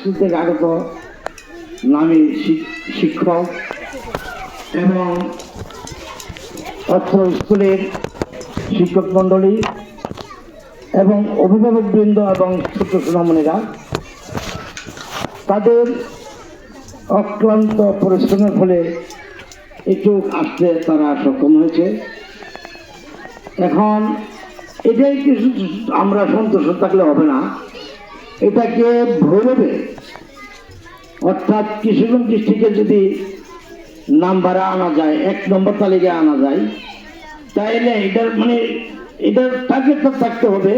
School থেকে আগত নামী শিক্ষক এবং অত্র স্কুলের শিক্ষক মণ্ডলী এবং অভিভাবকবৃন্দ এবং ছোট সোনামণিরা তাদের অক্লান্ত পরিশ্রমের ফলে একটু আসতে তারা সক্ষম হয়েছে। এখন এটাই কিছু আমরা সন্তুষ্ট থাকলে হবে না, এটাকে ভৈরবে অর্থাৎ কিশোরগঞ্জ ডিস্ট্রিক্টে যদি নাম্বারে আনা যায়, 1 নম্বর তালিকায় আনা যায়, তাইলে এটার এটার টার্গেটটা থাকতে হবে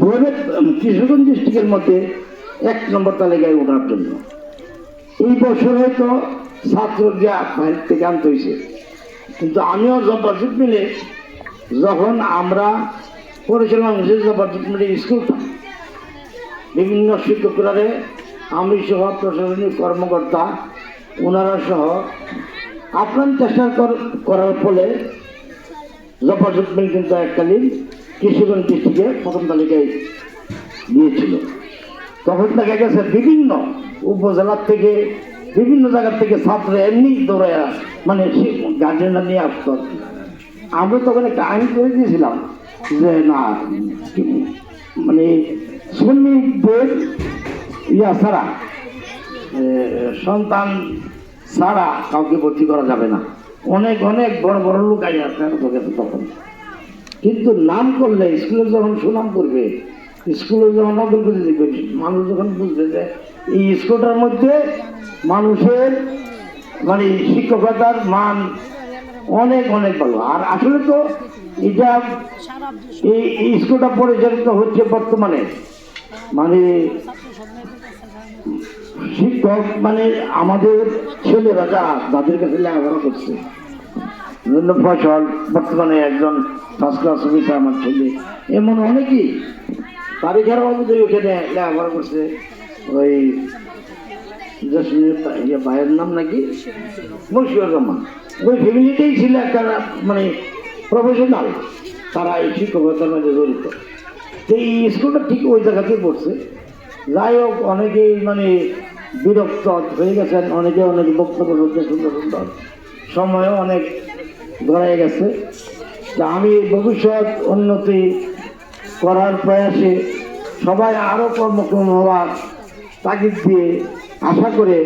ভৈরব কিশোরগঞ্জ ডিস্ট্রিক্টের মধ্যে 1 নম্বর তালিকায় ওঠার জন্য। এই বছর হয়তো ছাত্রকে বাইরে থেকে আনতে হয়েছে, কিন্তু আমিও জবরদস্ত মিলে যখন আমরা করেছিলাম জবরদস্ত মিলে স্কুলটা বিভিন্ন শিক্ষকরা আমি সহ প্রশাসনিক কর্মকর্তা ওনারা সহ আপ্রাণ চেষ্টা করার ফলে জবরদস্ত মিল কিন্তু এককালীন কিশোরগঞ্জ ডিস্ট্রিক্টে প্রথম তালিকায় দিয়েছিল। তখন দেখা গেছে বিভিন্ন উপজেলার থেকে বিভিন্ন জায়গার থেকে ছাত্র এমনি দৌড়ায় গার্জেনরা নিয়ে আসতো। আমরা তখন একটা আইন করে দিয়েছিলাম যে না শ্রমিকদের ছাড়া সন্তান ছাড়া কাউকে ভর্তি করা যাবে না। অনেক অনেক বড় বড় লোক আগে আপনার তখন, কিন্তু নাম করলে স্কুলে যখন সুনাম করবে, স্কুলে যখন নকল করে দেখবে, মানুষ যখন বুঝবে যে এই স্কুলটার মধ্যে মানুষের শিক্ষকতার মান অনেক অনেক ভালো। আর আসলে তো এটা এই স্কুলটা পরিচালিত হচ্ছে বর্তমানে শিক্ষক আমাদের ছেলেরা যাদের কাছে লেখাপড়া করছে, ফসল বর্তমানে একজন ফার্স্ট ক্লাস অফিসার আমার ছেলে, এমন অনেকেই তারিখের অনুযায়ী ওখানে লেখাপড়া করছে। ওই ভাইয়ের নাম নাকি মশিউর রহমান, ওই ফ্যামিলিতেই ছিল একটা প্রফেশনাল, তারা এই শিক্ষকতার মধ্যে জড়িত। এই স্কুলটা ঠিক ওই জায়গাতেই পড়ছে। যাই হোক, অনেকেই বিরক্ত হয়ে গেছেন, অনেকে অনেক বক্তব্য করছে সুন্দর সুন্দর, সময়ও অনেক গড়াই গেছে। আমি ভবিষ্যৎ উন্নতি করার প্রয়াসে সবাই আরও কর্মক্ষম হওয়ার তাগিদ দিয়ে আশা করে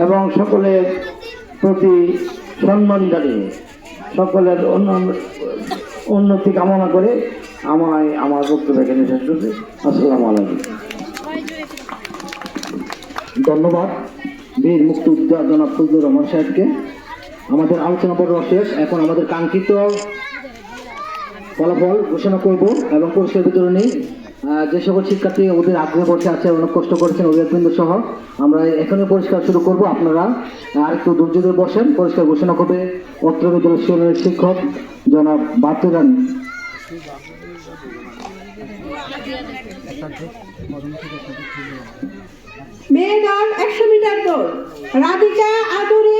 এবং সকলের প্রতি সম্মান জানিয়ে সকলের উন্নতি কামনা করে আমার বক্তব্য এখানে শেষ করছি। আসসালামু আলাইকুম। ধন্যবাদ বীর মুক্তিযোদ্ধা জনাব ফজলুর রহমান সাহেবকে। আমাদের আলোচনা পর্ব শেষ। এখন আমাদের কাঙ্ক্ষিত ফলাফল ঘোষণা করব এবং পুরস্কার বিতরণী যে সকল শিক্ষার্থী ওদের আগ্রহ বসে আছে, অনেক কষ্ট করেছেন অভিভাবকবৃন্দ সহ, আমরা এখনই পরিষ্কার শুরু করব। আপনারা আর একটু ধৈর্য ধরে বসেন। পরিষ্কার ঘোষণা করবে অত্র বিদ্যালয়ের শিক্ষক জনাব বাতুরান। মেয়ে দল 100 মিটার দৌড় রাধিকা আদুরি।